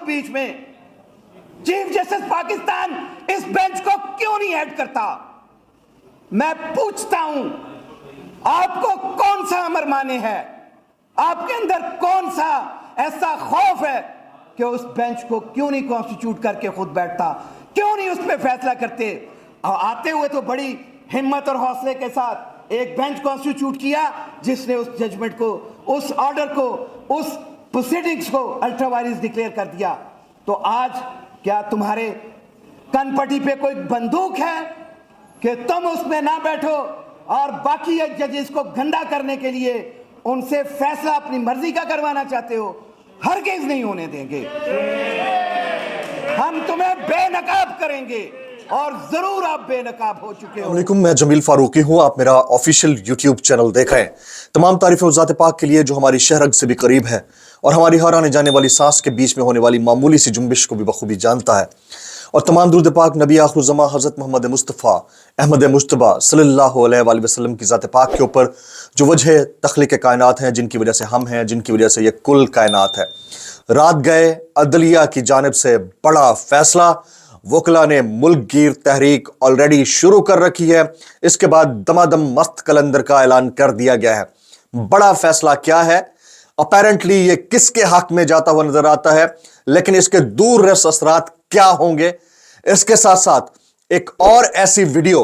बीच में। Chief justice Pakistan इस bench को क्यों नहीं ऐड करता? मैं पूछता हूं, आपको कौन सा अमर माने है? आपके अंदर कौन सा ऐसा खौफ है कि उस बेंच को क्यों नहीं कॉन्स्टिट्यूट करके खुद बैठता? क्यों नहीं उस पर फैसला करते? आते हुए तो बड़ी हिम्मत और हौसले के साथ एक बेंच कॉन्स्टिट्यूट किया जिसने उस जजमेंट को, उस ऑर्डर को, उस प्रोसीडिंग्स को अल्ट्रा वायरेंस डिक्लेयर कर दिया। तो आज क्या तुम्हारे कनपटी पे कोई बंदूक है कि तुम उसमें ना बैठो और बाकी जजेस को गंदा करने के लिए उनसे फैसला अपनी मर्जी का करवाना चाहते हो? हरगिज़ नहीं होने देंगे। हम तुम्हें बेनकाब करेंगे और जरूर आप बेनकाब हो चुके हो। अस्सलामुअलैकुम, मैं जमील फारूकी हूं। आप मेरा ऑफिशियल यूट्यूब चैनल देख रहे हैं। तमाम तारीफें उस ज़ात पाक के लिए जो हमारी शहरग से भी करीब है और हमारी हर आने जाने वाली सांस के बीच में होने वाली मामूली सी जुम्बिश को भी बखूबी जानता है। और तमाम दुरूद पाक नबी आखिरुज़्ज़मा हज़रत मोहम्मद मुस्तफ़ा अहमद मुज्तबा सल्लल्लाहु अलैहि वसल्लम की ज़ात पाक के ऊपर जो वजह तख्लीक़ कायनात हैं, जिनकी वजह से हम हैं, जिनकी वजह से ये कुल कायनात है। रात गए अदलिया की जानिब से बड़ा फैसला। वकला ने मुल्क गिर तहरीक ऑलरेडी शुरू कर रखी है। इसके बाद दमादम मस्त कलंदर का ऐलान कर दिया गया है। बड़ा फैसला क्या है? अपेरेंटली ये किसके हक में जाता हुआ नजर आता है, लेकिन इसके दूर रस असरात क्या होंगे? इसके साथ साथ एक और ऐसी वीडियो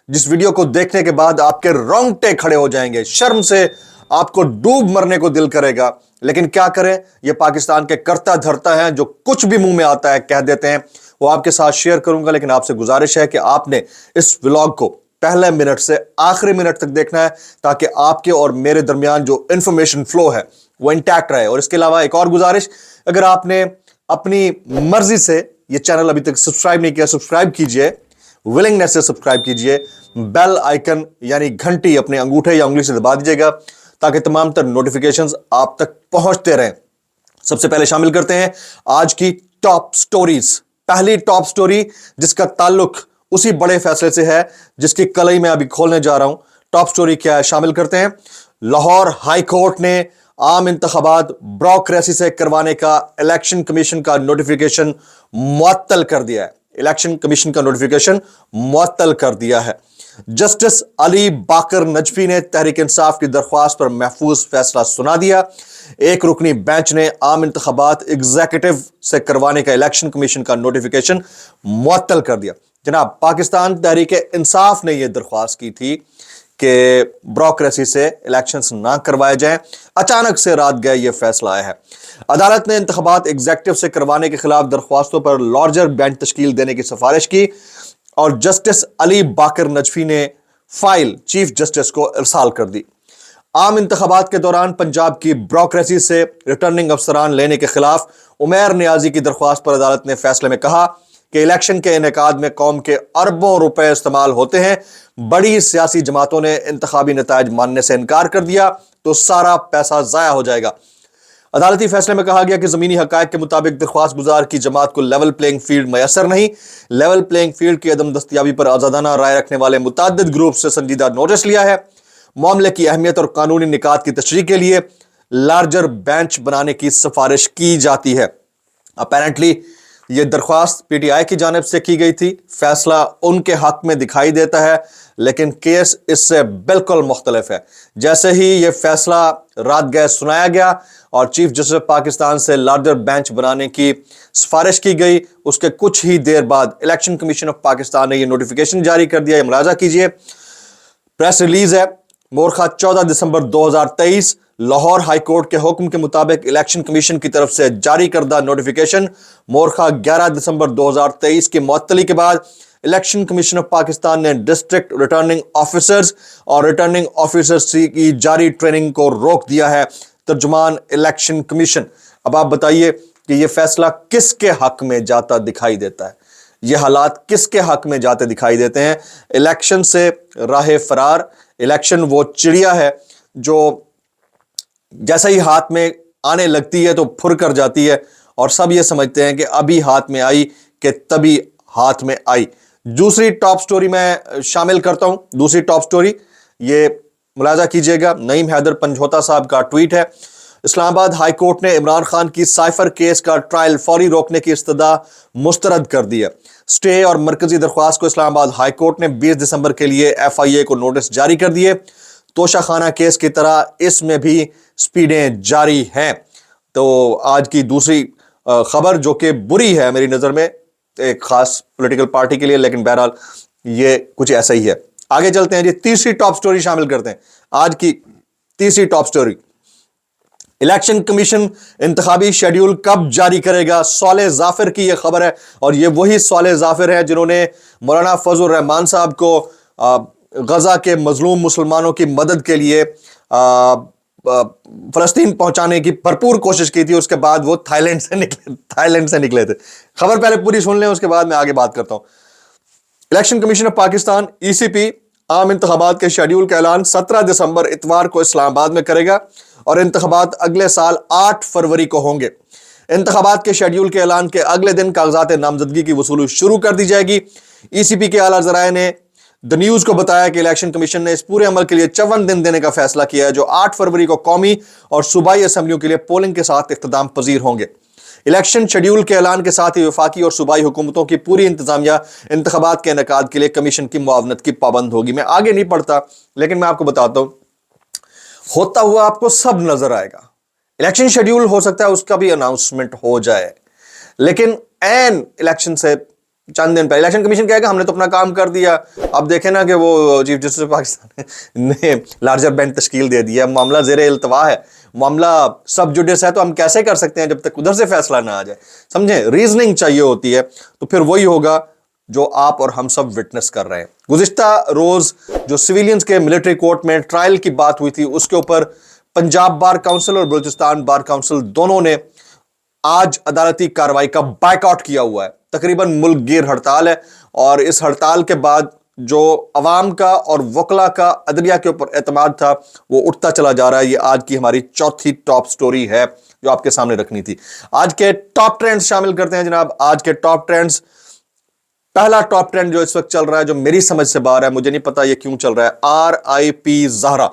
जिस वीडियो को देखने के बाद आपके रोंगटे खड़े हो जाएंगे, शर्म से आपको डूब मरने को दिल करेगा। लेकिन क्या करें, ये पाकिस्तान के करता धरता है, जो कुछ भी मुंह में आता है कह देते हैं। वो आपके साथ शेयर करूंगा, लेकिन आपसे गुजारिश है कि आपने इस व्लॉग को पहले मिनट से आखिरी मिनट तक देखना है, ताकि आपके और मेरे दरमियान जो इंफॉर्मेशन फ्लो है वो इंटैक्ट रहे। और इसके अलावा एक और गुजारिश, अगर आपने अपनी मर्जी से ये चैनल अभी तक सब्सक्राइब नहीं किया, सब्सक्राइब कीजिए, विलिंगनेस से सब्सक्राइब कीजिए, बेल आइकन यानी घंटी अपने अंगूठे या उंगली से दबा दीजिएगा ताकि तमाम तर नोटिफिकेशंस आप तक पहुंचते रहें। सबसे पहले शामिल करते हैं आज की टॉप स्टोरीज। पहली टॉप स्टोरी जिसका ताल्लुक उसी बड़े फैसले से है जिसकी कलई मैं अभी खोलने जा रहा हूं। टॉप स्टोरी क्या है, शामिल करते हैं। लाहौर हाई कोर्ट ने आम इंतखाबात ब्रोक्रेसी से करवाने का इलेक्शन कमीशन का नोटिफिकेशन मुअत्तल कर दिया है। इलेक्शन कमीशन का नोटिफिकेशन मुअत्तल कर दिया है। जस्टिस अली बाकर नजफी ने तहरीक इंसाफ की दरख्वास्त पर महफूज फैसला सुना दिया। एक रुकनी बेंच ने आम इंतखाबात एग्जीक्यूटिव से करवाने का इलेक्शन कमीशन का नोटिफिकेशन मुअत्तल कर दिया। जनाब, पाकिस्तान तहरीक इंसाफ ने यह दरख्वास्त की थी कि ब्रोक्रेसी से इलेक्शंस ना करवाए जाएं। अचानक से रात गए यह फैसला आया है। अदालत ने इंतखाबात एग्जीक्यूटिव से करवाने के खिलाफ दरख्वास्तों पर लार्जर बेंच तश्कील देने की सिफारिश की और जस्टिस अली बाकर नजफी ने फाइल चीफ जस्टिस को इरसाल कर दी। आम इंतखाबात के दौरान पंजाब की ब्रोक्रेसी से रिटर्निंग अफसरान लेने के खिलाफ उमैर नियाजी की दरख्वास्त पर अदालत ने फैसले में कहा कि इलेक्शन के इनेकाद में कौम के अरबों रुपए इस्तेमाल होते हैं। बड़ी सियासी जमातों ने इंतखाबी नतायज मानने से इनकार कर दिया तो सारा पैसा जाया हो जाएगा। अदालती फैसले में कहा गया कि जमीनी हकायक के मुताबिक दरख्वास्त गुजार की जमात को लेवल प्लेइंग फील्ड मैसर नहीं। लेवल प्लेइंग फील्ड की अदम दस्तयाबी पर आजादाना राय रखने वाले मुताद्दिद ग्रुप से संजीदा नोटिस लिया है। मामले की अहमियत और कानूनी निकात की तशरीह के लिए लार्जर बेंच बनाने की सिफारिश की जाती है। अपेरेंटली यह दरख्वास्त पीटीआई की जानिब से की गई थी। फैसला उनके हक में दिखाई देता है, लेकिन केस इससे बिल्कुल मुख्तलिफ है। जैसे ही यह फैसला रात गए सुनाया गया और चीफ जस्टिस पाकिस्तान से लार्जर बेंच बनाने की सिफारिश की गई, उसके कुछ ही देर बाद इलेक्शन कमीशन ऑफ पाकिस्तान ने यह नोटिफिकेशन जारी कर दिया। मुलाजा कीजिए, प्रेस रिलीज है। मोरखा 14 दिसंबर 2023 लाहौर हाई कोर्ट के हुक्म के मुताबिक इलेक्शन कमीशन की तरफ से जारी करदा नोटिफिकेशन। मोरखा 11 दिसंबर 2023 की मुअत्तली के बाद इलेक्शन कमीशन ऑफ पाकिस्तान ने डिस्ट्रिक्ट रिटर्निंग ऑफिसर्स और रिटर्निंग ऑफिसर्स की जारी ट्रेनिंग को रोक दिया है। तर्जुमान इलेक्शन कमीशन, अब आप बताइए कि यह फैसला किसके हक में जाता दिखाई देता है? ये हालात किसके हक में जाते दिखाई देते हैं? इलेक्शन से राह फरार। इलेक्शन वो चिड़िया है जो जैसे ही हाथ में आने लगती है तो फुर कर जाती है और सब ये समझते हैं कि अभी हाथ में आई कि तभी हाथ में आई। दूसरी टॉप स्टोरी मैं शामिल करता हूं। दूसरी टॉप स्टोरी ये मुलाजा कीजिएगा, नईम हैदर पंजोता साहब का ट्वीट है। اسلام آباد ہائی کورٹ نے عمران خان کی سائفر کیس کا ٹرائل فوری روکنے کی استدعا مسترد کر دی ہے۔ سٹے اور مرکزی درخواست کو اسلام آباد ہائی کورٹ نے 20 دسمبر کے لیے FIA کو نوٹس جاری کر دیے۔ توشہ خانہ کیس کی طرح اس میں بھی سپیڈیں جاری ہیں۔ تو آج کی دوسری خبر جو کہ بری ہے میری نظر میں ایک خاص پولیٹیکل پارٹی کے لیے، لیکن بہرحال یہ کچھ ایسا ہی ہے۔ آگے چلتے ہیں جی، تیسری ٹاپ سٹوری شامل کرتے ہیں۔ آج کی تیسری ٹاپ سٹوری، الیکشن کمیشن انتخابی شیڈیول کب جاری کرے گا؟ صالح ظافر کی یہ خبر ہے، اور یہ وہی صالح ظافر ہے جنہوں نے مولانا فضل الرحمان صاحب کو غزہ کے مظلوم مسلمانوں کی مدد کے لیے فلسطین پہنچانے کی بھرپور کوشش کی تھی۔ اس کے بعد وہ تھائی لینڈ سے نکلے تھے۔ خبر پہلے پوری سن لیں، اس کے بعد میں آگے بات کرتا ہوں۔ Election commission of Pakistan ECP عام انتخابات کے شیڈیول کا اعلان 17 دسمبر اتوار کو اسلام آباد میں کرے گا، اور انتخابات اگلے سال 8 فروری کو ہوں گے۔ انتخابات کے شیڈیول کے اعلان کے اگلے دن کاغذات نامزدگی کی وصولی شروع کر دی جائے گی۔ ECP کے اعلیٰ ذرائع نے دی نیوز کو بتایا کہ الیکشن کمیشن نے اس پورے عمل کے لیے 54 دن دینے کا فیصلہ کیا ہے، جو 8 فروری کو قومی اور صوبائی اسمبلیوں کے لیے پولنگ کے ساتھ اختتام پذیر ہوں گے۔ الیکشن شیڈیول کے اعلان کے ساتھ ہی وفاقی اور صوبائی حکومتوں کی پوری انتظامیہ انتخابات کے انعقاد کے لیے کمیشن کی معاونت کی پابند ہوگی۔ میں آگے نہیں پڑھتا، لیکن میں آپ کو بتاتا ہوں، ہوتا ہوا آپ کو سب نظر آئے گا۔ الیکشن شیڈیول ہو سکتا ہے اس کا بھی اناؤنسمنٹ ہو جائے، لیکن این الیکشن سے چند دن پہلے الیکشن کمیشن کہے گا ہم نے تو اپنا کام کر دیا۔ اب دیکھیں نا کہ وہ چیف جسٹس پاکستان نے لارجر بینچ تشکیل دے دیا، معاملہ زیر التوا ہے، معاملہ سب جوڈس ہے، تو ہم کیسے کر سکتے ہیں جب تک ادھر سے فیصلہ نہ آ جائے؟ سمجھیں، ریزننگ چاہیے ہوتی ہے، تو پھر وہی ہوگا جو آپ اور ہم سب وٹنس کر رہے ہیں۔ گزشتہ روز جو سویلینز کے ملٹری کورٹ میں ٹرائل کی بات ہوئی تھی، اس کے اوپر پنجاب بار کونسل اور بلوچستان بار کونسل دونوں نے آج عدالتی کارروائی کا بائیکاٹ کیا ہوا ہے۔ تقریباً ملک گیر ہڑتال ہے، اور اس ہڑتال کے بعد جو عوام کا اور وکلا کا عدلیہ کے اوپر اعتماد تھا وہ اٹھتا چلا جا رہا ہے۔ یہ آج کی ہماری چوتھی ٹاپ سٹوری ہے جو آپ کے سامنے رکھنی تھی۔ آج کے ٹاپ ٹرینڈز شامل کرتے ہیں جناب۔ آج کے ٹاپ ٹرینڈز، پہلا ٹاپ ٹرینڈ جو اس وقت چل رہا ہے، جو میری سمجھ سے باہر ہے، مجھے نہیں پتا یہ کیوں چل رہا ہے، RIP زہرا،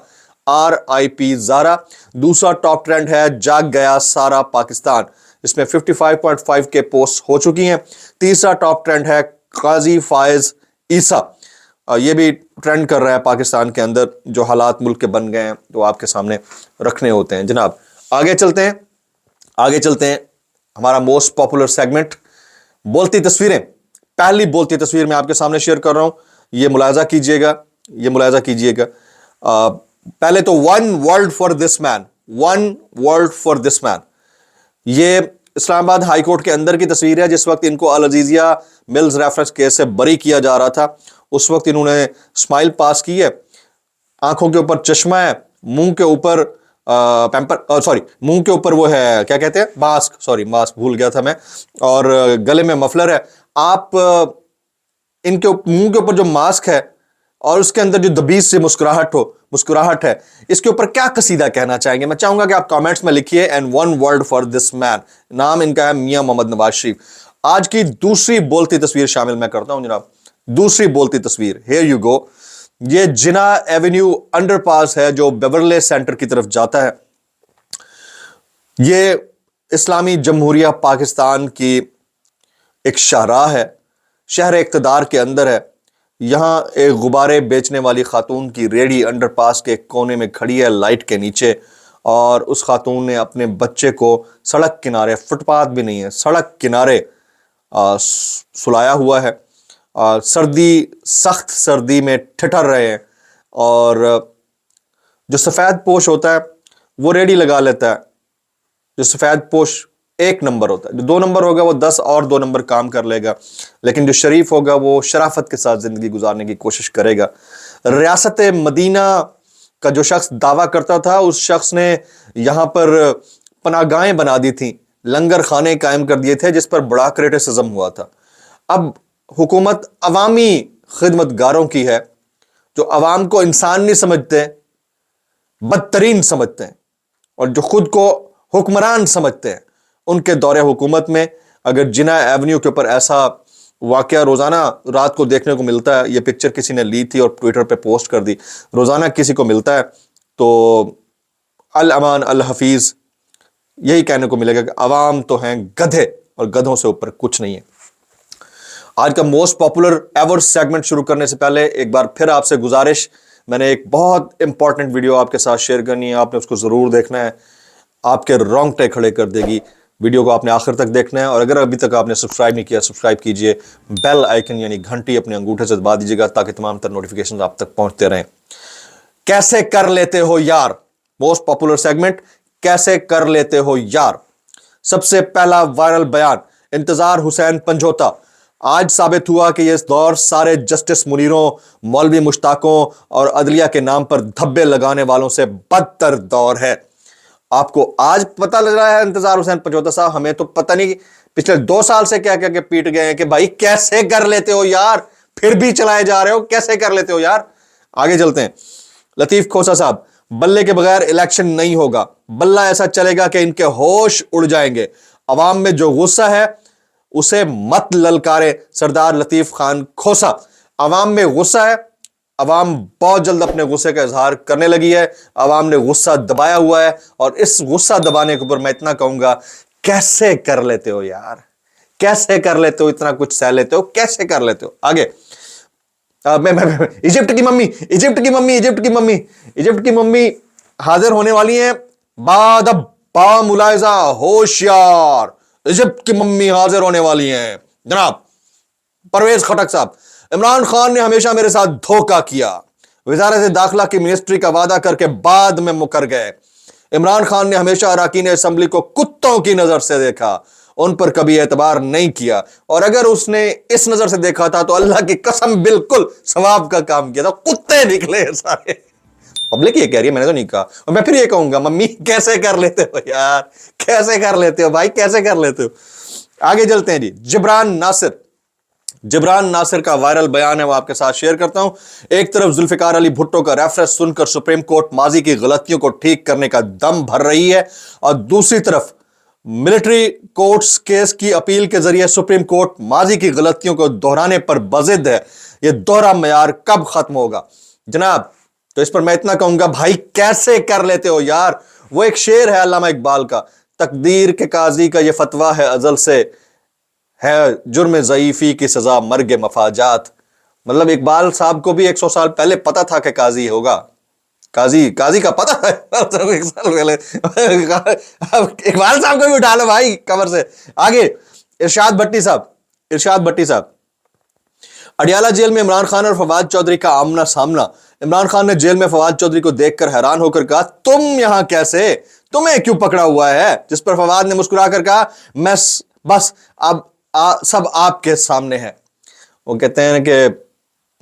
RIP زہرا۔ دوسرا ٹاپ ٹرینڈ ہے جاگ گیا سارا پاکستان، اس میں 55.5 کے پوسٹ ہو چکی ہیں۔ تیسرا ٹاپ ٹرینڈ ہے قاضی فائز عیسیٰ، یہ بھی ٹرینڈ کر رہا ہے پاکستان کے اندر۔ جو حالات ملک کے بن گئے ہیں تو آپ کے سامنے رکھنے ہوتے ہیں جناب۔ آگے چلتے ہیں ہمارا موسٹ پاپولر سیگمنٹ، بولتی تصویریں۔ پہلی بولتی تصویر میں آپ کے سامنے شیئر کر رہا ہوں، یہ ملاحظہ کیجئے گا۔ پہلے تو one world for this man, one world for this man, یہ اسلام آباد ہائی کورٹ کے اندر کی تصویر ہے۔ جس وقت ان کو العزیزیہ ملز ریفرنس کیس سے بری کیا جا رہا تھا، اس وقت انہوں نے اسمائل پاس کی ہے، آنکھوں کے اوپر چشمہ ہے، منہ کے اوپر منہ کے اوپر وہ ہے کیا کہتے ہیں، ماسک بھول گیا تھا میں، اور گلے میں مفلر ہے۔ آپ ان کے منہ کے اوپر جو ماسک ہے اور اس کے اندر جو دبیز سے مسکراہٹ ہے، اس کے اوپر کیا قصیدہ کہنا چاہیں گے؟ میں چاہوں گا کہ آپ کامنٹس میں لکھیے۔ And one world for this man, نام ان کا ہے میاں محمد نواز شریف۔ آج کی دوسری بولتی تصویر شامل میں کرتا ہوں جناب۔ دوسری بولتی تصویر، ہیئر یو گو۔ یہ جنا ایونیو انڈر پاس ہے جو بیورلے سینٹر کی طرف جاتا ہے۔ یہ اسلامی جمہوریہ پاکستان کی ایک شاہراہ ہے، شہر اقتدار کے اندر ہے۔ یہاں ایک غبارے بیچنے والی خاتون کی ریڑھی انڈر پاس کے کونے میں کھڑی ہے لائٹ کے نیچے، اور اس خاتون نے اپنے بچے کو سڑک کنارے، فٹ پاتھ بھی نہیں ہے، سڑک کنارے سلایا ہوا ہے۔ سخت سردی میں ٹھٹر رہے ہیں، اور جو سفید پوش ہوتا ہے وہ ریڑھی لگا لیتا ہے۔ جو سفید پوش 1 نمبر ہوتا ہے، جو 2 نمبر ہوگا وہ 10 اور 2 نمبر کام کر لے گا، لیکن جو شریف ہوگا وہ شرافت کے ساتھ زندگی گزارنے کی کوشش کرے گا۔ ریاست مدینہ کا جو شخص دعویٰ کرتا تھا، اس شخص نے یہاں پر پناہ گاہیں بنا دی تھیں، لنگر خانے قائم کر دیے تھے، جس پر بڑا کریٹیسزم ہوا تھا۔ اب حکومت عوامی خدمت گاروں کی ہے، جو عوام کو انسان نہیں سمجھتے، بدترین سمجھتے ہیں، اور جو خود کو حکمران سمجھتے ہیں، ان کے دور حکومت میں اگر جنا ایونیو کے اوپر ایسا واقعہ روزانہ رات کو دیکھنے کو ملتا ہے، یہ پکچر کسی نے لی تھی اور ٹویٹر پہ پوسٹ کر دی، روزانہ کسی کو ملتا ہے، تو الامان الحفیظ यही कहने को मिलेगा कि अवाम तो हैं गधे और गधों से ऊपर कुछ नहीं है। आज का मोस्ट पॉपुलर एवर सेगमेंट शुरू करने से पहले एक बार फिर आपसे गुजारिश, मैंने एक बहुत इंपॉर्टेंट वीडियो आपके साथ शेयर करनी है, आपने उसको जरूर देखना है, आपके रोंगटे खड़े कर देगी। वीडियो को आपने आखिर तक देखना है और अगर अभी तक आपने सब्सक्राइब नहीं किया, सब्सक्राइब कीजिए, बेल आइकन यानी घंटी अपने अंगूठे से दबा दीजिएगा ताकि तमाम तर नोटिफिकेशन आप तक पहुंचते रहें। कैसे कर लेते हो यार, मोस्ट पॉपुलर सेगमेंट, कैसे कर लेते हो यार। सबसे पहला वायरल बयान इंतजार हुसैन पंजोता। आज साबित हुआ कि यह दौर सारे जस्टिस मुनीरों, मौलवी मुश्ताकों और अदलिया के नाम पर धब्बे लगाने वालों से बदतर दौर है। आपको आज पता लग रहा है इंतजार हुसैन पंजोता साहब, हमें तो पता नहीं पिछले 2 साल से क्या क्या पीट गए हैं कि भाई कैसे कर लेते हो यार, फिर भी चलाए जा रहे हो, कैसे कर लेते हो यार। आगे चलते हैं। लतीफ खोसा साहब, बल्ले के बगैर इलेक्शन नहीं होगा, बल्ला ऐसा चलेगा कि इनके होश उड़ जाएंगे। अवाम में जो गुस्सा है उसे मत ललकारे। सरदार लतीफ खान खोसा, अवाम में गुस्सा है, अवाम बहुत जल्द अपने गुस्से का इजहार करने लगी है, अवाम ने गुस्सा दबाया हुआ है और इस गुस्सा दबाने के ऊपर मैं इतना कहूंगा, कैसे कर लेते हो यार, कैसे कर लेते हो, इतना कुछ सह लेते हो, कैसे कर लेते हो। आगे इजिप्ट की मम्मी, इजिप्ट की मम्मी, इजिप्ट की मम्मी, इजिप्ट की मम्मी हाजिर होने वाली हैं बाद बा मुलायजा, होशियार, इजिप्ट की मम्मी हाजिर होने वाली हैं। जनाब परवेज खटक साहब, इमरान खान ने हमेशा मेरे साथ धोखा किया, वजारत दाखिला की मिनिस्ट्री का वादा करके बाद में मुकर गए। इमरान खान ने हमेशा अरकान असेंबली को कुत्तों की नजर से देखा, उन पर कभी एतबार नहीं किया, और अगर उसने इस नजर से देखा था तो अल्लाह की कसम बिल्कुल सवाब का काम किया था, कुत्ते निकले सारे। पब्लिक ये कह रही है, मैंने तो नहीं कहा। और मैं फिर ये कहूंगा, मम्मी कैसे कर लेते हो यार, कैसे कर लेते हो भाई, कैसे कर लेते हो। आगे चलते हैं जी। जिब्रान नासिर, जिब्रान नासिर का वायरल बयान है, वो आपके साथ शेयर करता हूं। एक तरफ जुल्फिकार अली भुट्टो का रेफरेंस सुनकर सुप्रीम कोर्ट माजी की गलतियों को ठीक करने का दम भर रही है, और दूसरी तरफ मिलिट्री कोर्ट्स केस की अपील के जरिए सुप्रीम कोर्ट माजी की गलतियों को दोहराने पर बजिद है। यह दोहरा मयार कब खत्म होगा जनाब। तो इस पर मैं इतना कहूंगा, भाई कैसे कर लेते हो यार। वो एक शेर है अल्लामा इकबाल का, तकदीर के काजी का यह फतवा है अजल से, है जुर्म ज़ईफी की सजा मर्ग मफाजात। मतलब इकबाल साहब को भी 100 साल पहले पता था कि काजी होगा, काजी का पता है 1 साल पहले। इकबाल साहब को भी उठा लो भाई कमर से। आगे इरशाद भट्टी साहब, इरशाद भट्टी साहब, अडियाला जेल में इमरान खान और फवाद चौधरी का आमना सामना। इमरान खान ने जेल में फवाद चौधरी को देखकर हैरान होकर कहा, तुम यहां कैसे, तुम्हें क्यों पकड़ा हुआ है। जिस पर फवाद ने मुस्कुरा कर कहा, मैं बस अब सब आपके सामने है। वो कहते हैं कि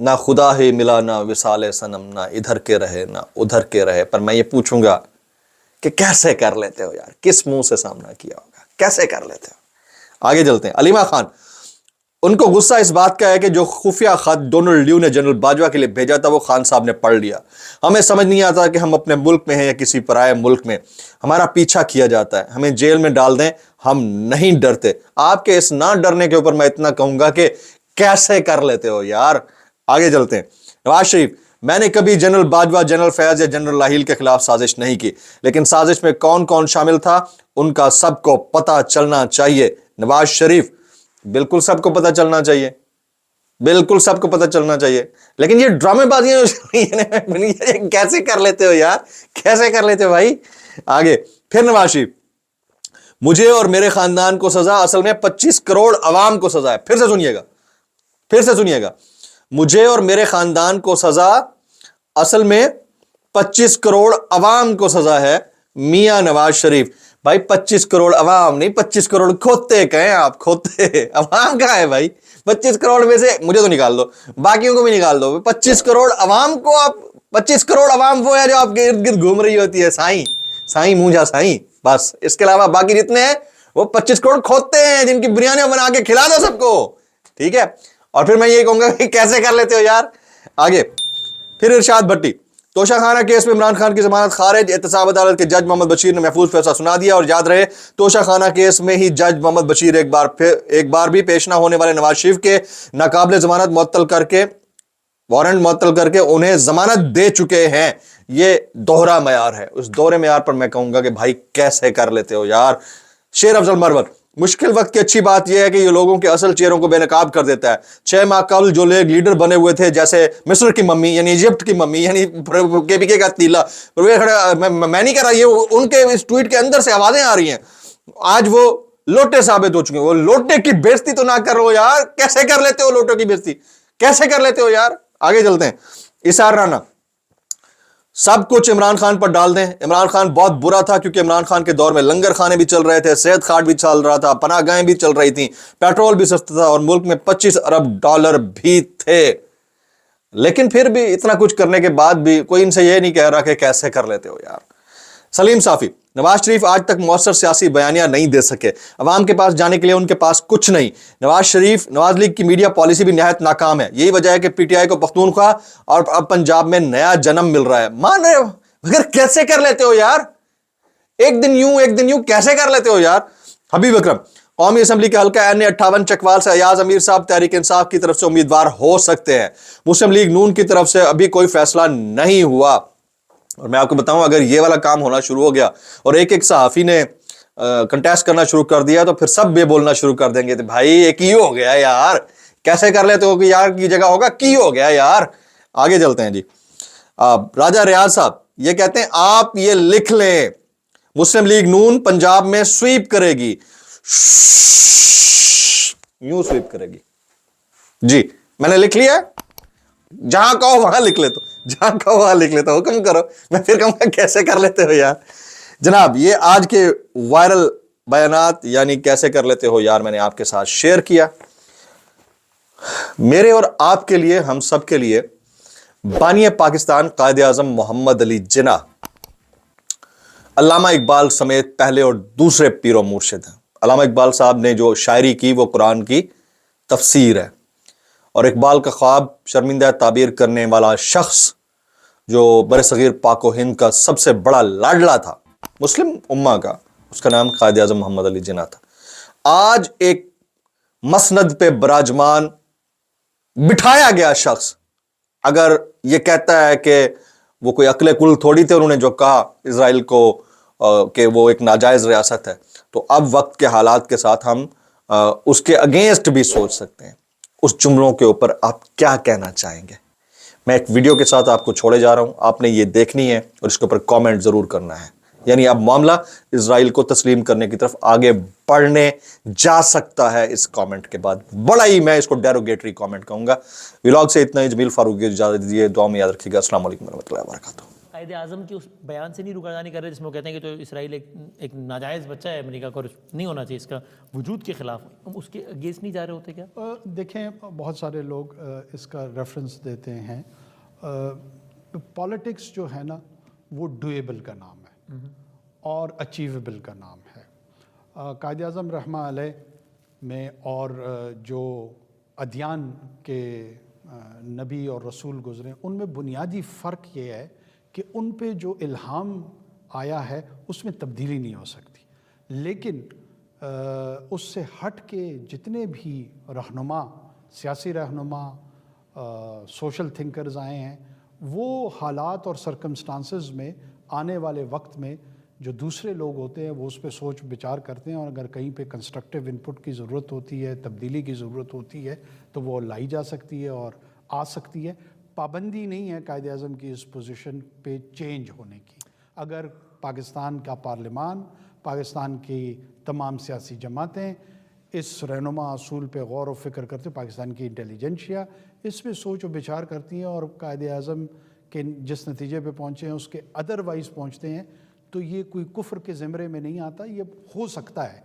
ना खुदा ही मिला ना विसाले सनम, ना इधर के रहे ना उधर के रहे। पर मैं ये पूछूंगा कि कैसे कर लेते हो यार, किस मुंह से सामना किया होगा, कैसे कर लेते हो। आगे चलते हैं। अलीमा खान, उनको गुस्सा इस बात का है कि जो खुफिया खत डोनाल्ड ल्यू ने जनरल बाजवा के लिए भेजा था वो खान साहब ने पढ़ लिया। हमें समझ नहीं आता कि हम अपने मुल्क में हैं या किसी पराये मुल्क में, हमारा पीछा किया जाता है, हमें जेल में डाल दें, हम नहीं डरते। आपके इस ना डरने के ऊपर मैं इतना कहूंगा कि कैसे कर लेते हो यार। आगे चलते हैं। नवाज शरीफ, मैंने कभी जनरल बाजवा, जनरल फैज या जनरल लाहिल के खिलाफ साजिश नहीं की, लेकिन साजिश में कौन कौन शामिल था उनका सबको पता चलना चाहिए। नवाज शरीफ, बिल्कुल सबको पता चलना चाहिए, बिल्कुल सबको पता चलना चाहिए। लेकिन ये ड्रामेबाजियां कैसे कर लेते हो यार, कैसे कर लेते हो भाई। आगे फिर नवाज शरीफ, मुझे और मेरे खानदान को सजा, असल में 25 करोड़ अवाम को सजा है। फिर से सुनिएगा, फिर से सुनिएगा, मुझे और मेरे खानदान को सजा, असल में 25 करोड़ अवाम को सजा है। मियां नवाज शरीफ, भाई 25 करोड़ अवाम नहीं, 25 करोड़ खोते कहें आप, खोते। अवाम कहां है भाई। 25 करोड़ में से मुझे तो निकाल दो, बाकियों को भी निकाल दो। 25 करोड़ अवाम को आप, 25 करोड़ अवाम वो है जो आपके इर्द गिर्द घूम रही होती है, साईं साईं मूंझा साईं, बस। इसके अलावा बाकी जितने हैं वो 25 करोड़ खोते हैं जिनकी बिरयानी बना के खिला दो सबको, ठीक है। और फिर मैं ये कहूंगा कि कैसे कर लेते हो यार। आगे फिर इरशाद भट्टी, तोशाखाना केस में इमरान खान की जमानत खारिज, एहतसाब अदालत के जज मोहम्मद बशीर ने महफूज फैसला सुना दिया। और याद रहे, तोशाखाना केस में ही जज मोहम्मद बशीर एक बार भी पेश ना होने वाले नवाज शरीफ के नाकाबिले जमानत मुअत्तल करके, वारंट मुअत्तल करके उन्हें जमानत दे चुके हैं। یہ دوہرا معیار ہے. اس دوہرے معیار پر میں کہوں گا کہ بھائی کیسے کر لیتے ہو یار. شیر افضل مرور: مشکل وقت کی اچھی بات یہ ہے کہ یہ لوگوں کے اصل چہروں کو بے نقاب کر دیتا ہے. 6 ماہ قبل جو لوگ لیڈر بنے ہوئے تھے جیسے مصر کی ممی یعنی ایجپٹ کی ممی یعنی کے پی کے کا تیلا, میں نہیں کہہ رہا, یہ ان کے اس ٹویٹ کے اندر سے آوازیں آ رہی ہیں, آج وہ لوٹے ثابت ہو چکے ہیں. وہ لوٹے کی بےزتی تو نہ کرو یار, کیسے کر لیتے ہو لوٹوں کی بےزتی, کیسے کر لیتے ہو یار. آگے چلتے ہیں. اسار رانا: سب کچھ عمران خان پر ڈال دیں. عمران خان بہت برا تھا کیونکہ عمران خان کے دور میں لنگر خانے بھی چل رہے تھے, صحت خانہ بھی چل رہا تھا, پناہ گاہیں بھی چل رہی تھیں, پیٹرول بھی سستا تھا اور ملک میں 25 ارب ڈالر بھی تھے. لیکن پھر بھی اتنا کچھ کرنے کے بعد بھی کوئی ان سے یہ نہیں کہہ رہا کہ کیسے کر لیتے ہو یار. سلیم صافی: نواز شریف آج تک مؤثر سیاسی بیانیہ نہیں دے سکے, عوام کے پاس جانے کے لیے ان کے پاس کچھ نہیں. نواز لیگ کی میڈیا پالیسی بھی نہایت ناکام ہے. یہی وجہ ہے کہ پی ٹی آئی کو پختونخوا اور اب پنجاب میں نیا جنم مل رہا ہے. مان رہے ہو مگر کیسے کر لیتے ہو یار, ایک دن یوں کیسے کر لیتے ہو یار. حبیب اکرم: قومی اسمبلی کے حلقہ N58 چکوال سے ایاز امیر صاحب تحریک انصاف کی طرف سے امیدوار ہو سکتے ہیں. مسلم لیگ نون کی طرف سے ابھی کوئی فیصلہ نہیں ہوا. اور میں آپ کو بتاؤں اگر یہ والا کام ہونا شروع ہو گیا اور ایک صحافی نے کنٹیسٹ کرنا شروع کر دیا تو پھر سب بے بولنا شروع کر دیں گے. تو بھائی ایک ہی ہو گیا یار, کیسے کر لیتے ہو کہ یار کی جگہ ہوگا کی ہو گیا یار. آگے چلتے ہیں جی. راجہ ریاض صاحب یہ کہتے ہیں آپ یہ لکھ لیں مسلم لیگ نون پنجاب میں سویپ کرے گی, یوں سویپ کرے گی. جی میں نے لکھ لیا, جہاں کہو وہاں لکھ لیتا ہوں, جہاں کہو وہاں لکھ لیتا ہوں, حکم کرو. میں پھر کہوں گا کیسے کر لیتے ہو یار. جناب یہ آج کے وائرل بیانات یعنی کیسے کر لیتے ہو یار میں نے آپ کے ساتھ شیئر کیا. میرے اور آپ کے لیے, ہم سب کے لیے بانی پاکستان قائد اعظم محمد علی جناح, علامہ اقبال سمیت پہلے اور دوسرے پیر و مرشد ہیں. علامہ اقبال صاحب نے جو شاعری کی وہ قرآن کی تفسیر ہے, اور اقبال کا خواب شرمندہ تعبیر کرنے والا شخص جو برصغیر پاک و ہند کا سب سے بڑا لاڈلا تھا مسلم امہ کا, اس کا نام قائد اعظم محمد علی جناح تھا. آج ایک مسند پہ براجمان بٹھایا گیا شخص اگر یہ کہتا ہے کہ وہ کوئی عقل کل تھوڑی تھے انہوں نے جو کہا اسرائیل کو کہ وہ ایک ناجائز ریاست ہے, تو اب وقت کے حالات کے ساتھ ہم اس کے اگینسٹ بھی سوچ سکتے ہیں. اس جملوں کے اوپر آپ کیا کہنا چاہیں گے؟ میں ایک ویڈیو کے ساتھ آپ کو چھوڑے جا رہا ہوں, آپ نے یہ دیکھنی ہے اور اس کے اوپر کامنٹ ضرور کرنا ہے. یعنی اب معاملہ اسرائیل کو تسلیم کرنے کی طرف آگے بڑھنے جا سکتا ہے اس کامنٹ کے بعد. بڑا ہی میں اس کو ڈیروگیٹری کامنٹ کہوں گا. ولاگ سے اتنا ہی. جمیل فاروق کی اجازت دیجیے, دعا میں یاد رکھیے گا. السلام علیکم ورحمۃ اللہ وبرکاتہ. قائد اعظم کی اس بیان سے نہیں رکردانی کر رہے جس میں وہ کہتے ہیں کہ تو اسرائیل ایک ناجائز بچہ ہے امریکہ کا اور نہیں ہونا چاہیے, اس کا وجود کے خلاف, ہم اس کے اگینسٹ نہیں جا رہے ہوتے کیا؟ دیکھیں بہت سارے لوگ اس کا ریفرنس دیتے ہیں. پالیٹکس جو ہے نا وہ ڈویبل کا نام ہے اور اچیویبل کا نام ہے. قائد اعظم رحمہ علیہ میں اور جو ادیان کے نبی اور رسول گزرے ان میں بنیادی فرق یہ ہے کہ ان پہ جو الہام آیا ہے اس میں تبدیلی نہیں ہو سکتی. لیکن اس سے ہٹ کے جتنے بھی رہنما, سیاسی رہنما, سوشل تھنکرز آئے ہیں وہ حالات اور سرکمسٹانسز میں آنے والے وقت میں جو دوسرے لوگ ہوتے ہیں وہ اس پہ سوچ بچار کرتے ہیں, اور اگر کہیں پہ کنسٹرکٹیو انپٹ کی ضرورت ہوتی ہے, تبدیلی کی ضرورت ہوتی ہے تو وہ لائی جا سکتی ہے اور آ سکتی ہے. پابندی نہیں ہے قائد اعظم کی اس پوزیشن پہ چینج ہونے کی. اگر پاکستان کا پارلیمان, پاکستان کی تمام سیاسی جماعتیں اس رہنما اصول پہ غور و فکر کرتے, پاکستان کی انٹیلیجنشیا اس پہ سوچ و بچار کرتی ہیں اور قائد اعظم کے جس نتیجے پہ پہنچے ہیں اس کے ادروائز پہنچتے ہیں, تو یہ کوئی کفر کے زمرے میں نہیں آتا. یہ ہو سکتا ہے